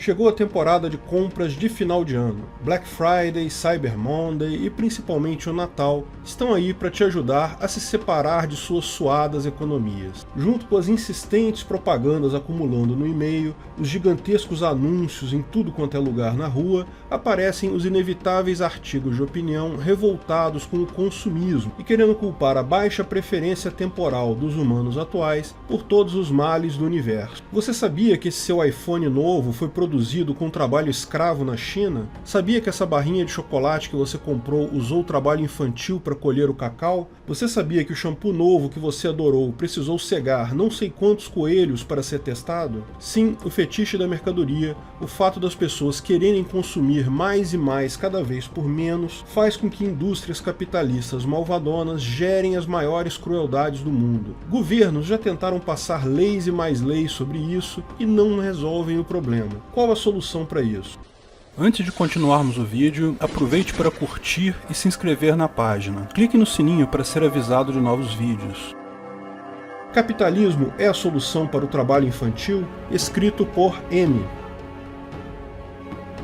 Chegou a temporada de compras de final de ano. Black Friday, Cyber Monday e principalmente o Natal estão aí para te ajudar a se separar de suas suadas economias. Junto com as insistentes propagandas acumulando no e-mail, os gigantescos anúncios em tudo quanto é lugar na rua, aparecem os inevitáveis artigos de opinião revoltados com o consumismo e querendo culpar a baixa preferência temporal dos humanos atuais por todos os males do universo. Você sabia que esse seu iPhone novo foi produzido com trabalho escravo na China? Sabia que essa barrinha de chocolate que você comprou usou trabalho infantil para colher o cacau? Você sabia que o shampoo novo que você adorou precisou cegar não sei quantos coelhos para ser testado? Sim, o fetiche da mercadoria, o fato das pessoas quererem consumir mais e mais cada vez por menos, faz com que indústrias capitalistas malvadonas gerem as maiores crueldades do mundo. Governos já tentaram passar leis e mais leis sobre isso e não resolvem o problema. Qual a solução para isso? Antes de continuarmos o vídeo, aproveite para curtir e se inscrever na página. Clique no sininho para ser avisado de novos vídeos. Capitalismo é a solução para o trabalho infantil? Escrito por M.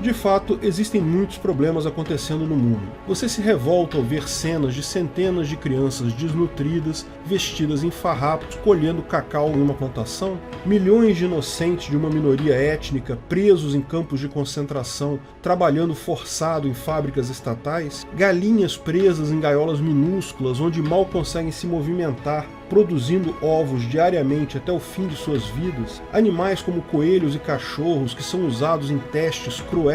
De fato, existem muitos problemas acontecendo no mundo. Você se revolta ao ver cenas de centenas de crianças desnutridas, vestidas em farrapos, colhendo cacau em uma plantação? Milhões de inocentes de uma minoria étnica presos em campos de concentração, trabalhando forçado em fábricas estatais? Galinhas presas em gaiolas minúsculas, onde mal conseguem se movimentar, produzindo ovos diariamente até o fim de suas vidas, animais como coelhos e cachorros que são usados em testes cruéis.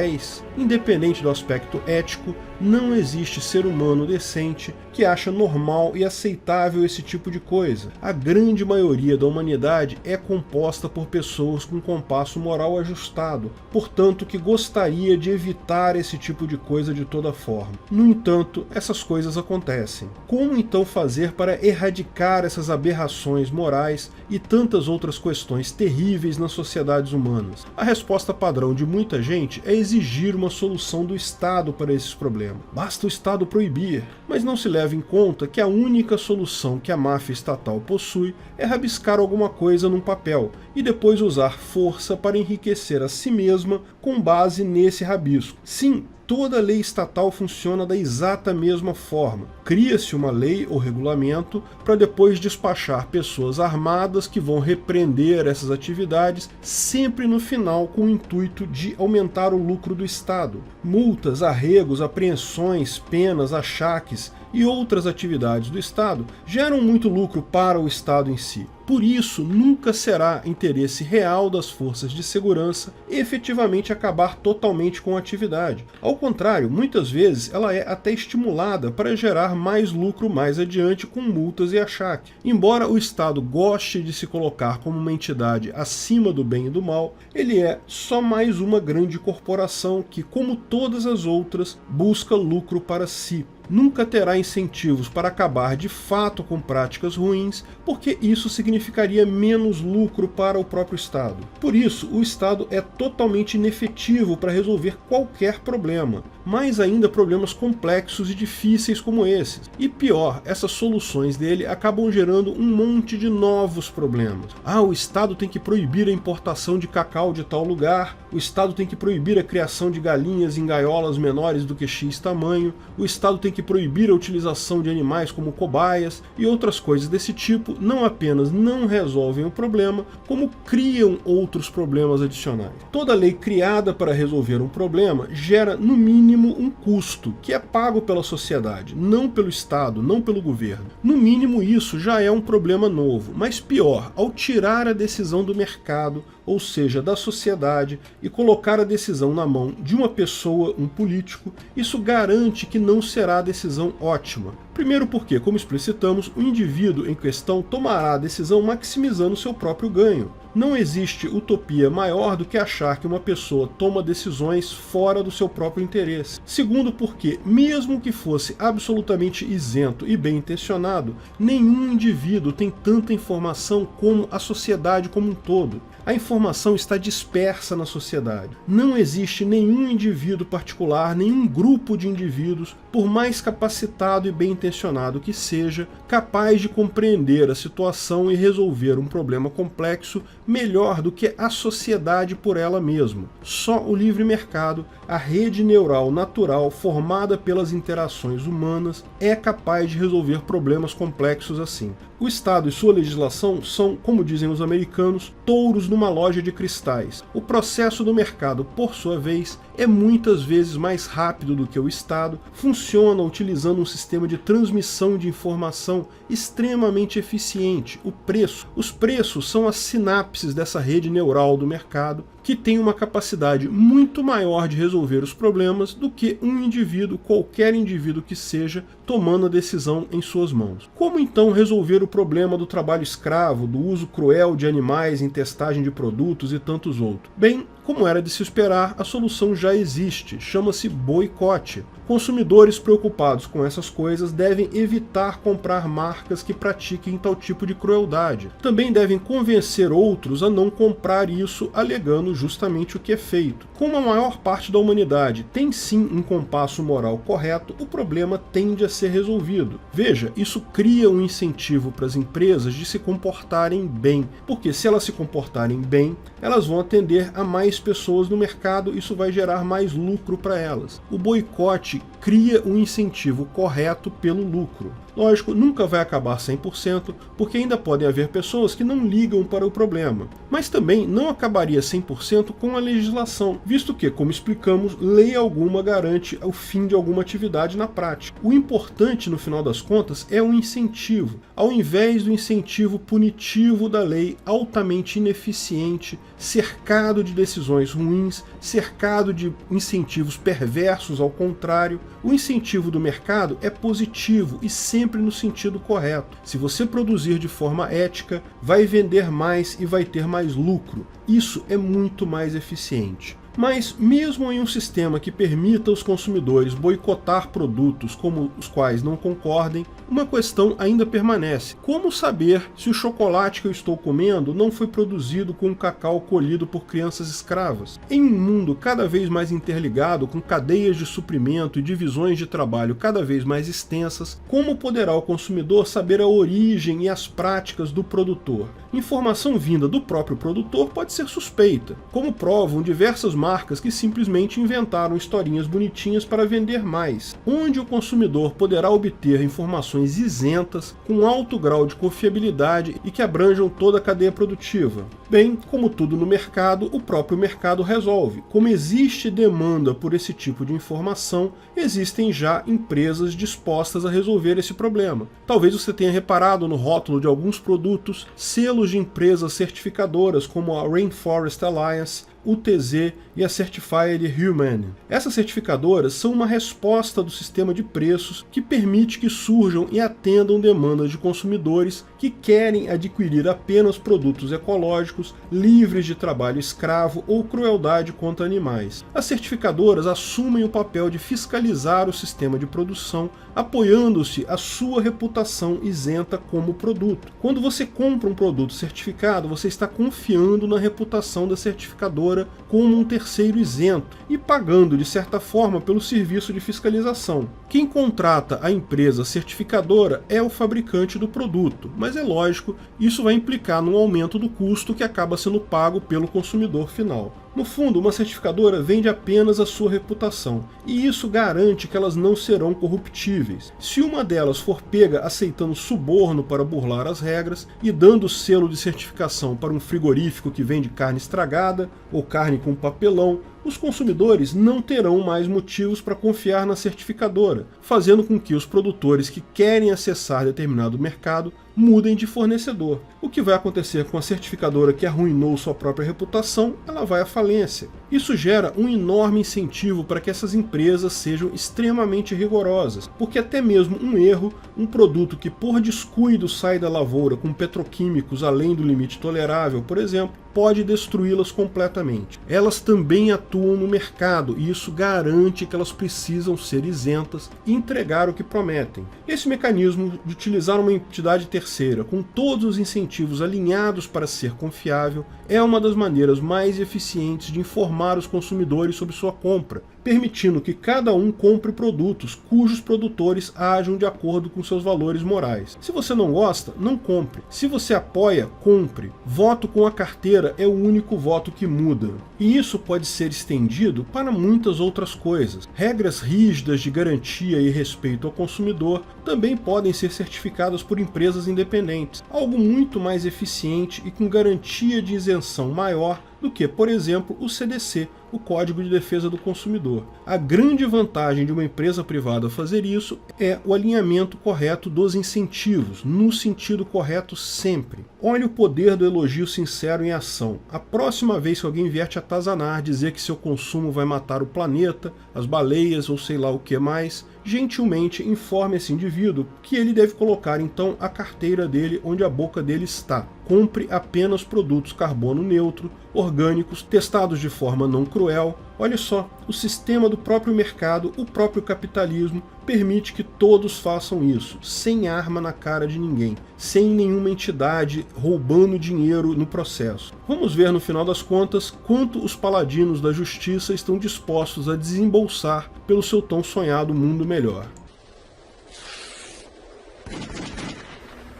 Independente do aspecto ético, não existe ser humano decente que acha normal e aceitável esse tipo de coisa. A grande maioria da humanidade é composta por pessoas com compasso moral ajustado, portanto que gostaria de evitar esse tipo de coisa de toda forma. No entanto, essas coisas acontecem. Como então fazer para erradicar essas aberrações morais e tantas outras questões terríveis nas sociedades humanas? A resposta padrão de muita gente é exigir uma solução do Estado para esses problemas. Basta o Estado proibir, mas não se leva em conta que a única solução que a máfia estatal possui é rabiscar alguma coisa num papel e depois usar força para enriquecer a si mesma com base nesse rabisco. Sim, toda lei estatal funciona da exata mesma forma. Cria-se uma lei ou regulamento para depois despachar pessoas armadas que vão repreender essas atividades, sempre no final com o intuito de aumentar o lucro do Estado. Multas, arregos, apreensões, penas, achaques e outras atividades do Estado geram muito lucro para o Estado em si. Por isso, nunca será interesse real das forças de segurança efetivamente acabar totalmente com a atividade. Ao contrário, muitas vezes ela é até estimulada para gerar mais lucro mais adiante com multas e achaque. Embora o Estado goste de se colocar como uma entidade acima do bem e do mal, ele é só mais uma grande corporação que, como todas as outras, busca lucro para si. Nunca terá incentivos para acabar de fato com práticas ruins, porque isso significaria menos lucro para o próprio Estado. Por isso, o Estado é totalmente inefetivo para resolver qualquer problema, mais ainda problemas complexos e difíceis como esses. E pior, essas soluções dele acabam gerando um monte de novos problemas. O Estado tem que proibir a importação de cacau de tal lugar, o Estado tem que proibir a criação de galinhas em gaiolas menores do que X tamanho, o Estado tem que proibir a utilização de animais como cobaias e outras coisas desse tipo. Não apenas não resolvem o problema, como criam outros problemas adicionais. Toda lei criada para resolver um problema gera, no mínimo, um custo, que é pago pela sociedade, não pelo Estado, não pelo governo. No mínimo isso já é um problema novo, mas pior, ao tirar a decisão do mercado, ou seja, da sociedade, e colocar a decisão na mão de uma pessoa, um político, isso garante que não será a decisão ótima. Primeiro porque, como explicitamos, o indivíduo em questão tomará a decisão maximizando seu próprio ganho. Não existe utopia maior do que achar que uma pessoa toma decisões fora do seu próprio interesse. Segundo porque, mesmo que fosse absolutamente isento e bem intencionado, nenhum indivíduo tem tanta informação como a sociedade como um todo. A informação está dispersa na sociedade. Não existe nenhum indivíduo particular, nenhum grupo de indivíduos, por mais capacitado e bem intencionado que seja, capaz de compreender a situação e resolver um problema complexo melhor do que a sociedade por ela mesma. Só o livre mercado, a rede neural natural formada pelas interações humanas, é capaz de resolver problemas complexos assim. O Estado e sua legislação são, como dizem os americanos, touros numa loja de cristais. O processo do mercado, por sua vez, é muitas vezes mais rápido do que o Estado, funciona utilizando um sistema de transmissão de informação extremamente eficiente, o preço. Os preços são as sinapses dessa rede neural do mercado, que tem uma capacidade muito maior de resolver os problemas do que um indivíduo, qualquer indivíduo que seja, tomando a decisão em suas mãos. Como então resolver o problema do trabalho escravo, do uso cruel de animais em testagem de produtos e tantos outros? Bem, como era de se esperar, a solução já existe, chama-se boicote. Consumidores preocupados com essas coisas devem evitar comprar marcas que pratiquem tal tipo de crueldade. Também devem convencer outros a não comprar isso, alegando justamente o que é feito. Como a maior parte da humanidade tem sim um compasso moral correto, o problema tende a ser resolvido. Veja, isso cria um incentivo para as empresas de se comportarem bem, porque se elas se comportarem bem, elas vão atender a mais pessoas no mercado, isso vai gerar mais lucro para elas. O boicote cria um incentivo correto pelo lucro. Lógico, nunca vai acabar 100%, porque ainda podem haver pessoas que não ligam para o problema. Mas também não acabaria 100% com a legislação, visto que, como explicamos, lei alguma garante o fim de alguma atividade na prática. O importante, no final das contas, é o incentivo, ao invés do incentivo punitivo da lei, altamente ineficiente, cercado de decisões ruins, cercado de incentivos perversos, ao contrário. O incentivo do mercado é positivo e sempre no sentido correto. Se você produzir de forma ética, vai vender mais e vai ter mais lucro. Isso é muito mais eficiente. Mas, mesmo em um sistema que permita aos consumidores boicotar produtos como os quais não concordem, uma questão ainda permanece. Como saber se o chocolate que eu estou comendo não foi produzido com cacau colhido por crianças escravas? Em um mundo cada vez mais interligado, com cadeias de suprimento e divisões de trabalho cada vez mais extensas, como poderá o consumidor saber a origem e as práticas do produtor? Informação vinda do próprio produtor pode ser suspeita, como provam diversas marcas que simplesmente inventaram historinhas bonitinhas para vender mais. Onde o consumidor poderá obter informações isentas, com alto grau de confiabilidade e que abranjam toda a cadeia produtiva? Bem, como tudo no mercado, o próprio mercado resolve. Como existe demanda por esse tipo de informação, existem já empresas dispostas a resolver esse problema. Talvez você tenha reparado no rótulo de alguns produtos selos de empresas certificadoras como a Rainforest Alliance, UTZ e a Certified Human. Essas certificadoras são uma resposta do sistema de preços que permite que surjam e atendam demandas de consumidores que querem adquirir apenas produtos ecológicos, livres de trabalho escravo ou crueldade contra animais. As certificadoras assumem o papel de fiscalizar o sistema de produção, apoiando-se a sua reputação isenta como produto. Quando você compra um produto certificado, você está confiando na reputação da certificadora como um terceiro isento e pagando, de certa forma, pelo serviço de fiscalização. Quem contrata a empresa certificadora é o fabricante do produto, mas é lógico, isso vai implicar num aumento do custo que acaba sendo pago pelo consumidor final. No fundo, uma certificadora vende apenas a sua reputação, e isso garante que elas não serão corruptíveis. Se uma delas for pega aceitando suborno para burlar as regras e dando selo de certificação para um frigorífico que vende carne estragada ou carne com papelão, os consumidores não terão mais motivos para confiar na certificadora, fazendo com que os produtores que querem acessar determinado mercado mudem de fornecedor. O que vai acontecer com a certificadora que arruinou sua própria reputação? Ela vai à falência. Isso gera um enorme incentivo para que essas empresas sejam extremamente rigorosas, porque até mesmo um erro, um produto que por descuido sai da lavoura com petroquímicos além do limite tolerável, por exemplo, pode destruí-las completamente. Elas também atuam no mercado e isso garante que elas precisam ser isentas e entregar o que prometem. Esse mecanismo de utilizar uma entidade terceira terceira, com todos os incentivos alinhados para ser confiável, é uma das maneiras mais eficientes de informar os consumidores sobre sua compra, permitindo que cada um compre produtos cujos produtores ajam de acordo com seus valores morais. Se você não gosta, não compre. Se você apoia, compre. Voto com a carteira é o único voto que muda. E isso pode ser estendido para muitas outras coisas. Regras rígidas de garantia e respeito ao consumidor também podem ser certificadas por empresas independentes, algo muito mais eficiente e com garantia de isenção maior do que, por exemplo, o CDC, o Código de Defesa do Consumidor. A grande vantagem de uma empresa privada fazer isso é o alinhamento correto dos incentivos, no sentido correto sempre. Olhe o poder do elogio sincero em ação. A próxima vez que alguém vier te atazanar, dizer que seu consumo vai matar o planeta, as baleias ou sei lá o que mais, gentilmente informe esse indivíduo que ele deve colocar então a carteira dele onde a boca dele está. Compre apenas produtos carbono neutro, orgânicos, testados de forma não cruel. Olha só, o sistema do próprio mercado, o próprio capitalismo, permite que todos façam isso, sem arma na cara de ninguém, sem nenhuma entidade roubando dinheiro no processo. Vamos ver no final das contas quanto os paladinos da justiça estão dispostos a desembolsar pelo seu tão sonhado mundo melhor.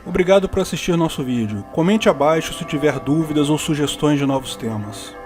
Obrigado por assistir nosso vídeo. Comente abaixo se tiver dúvidas ou sugestões de novos temas.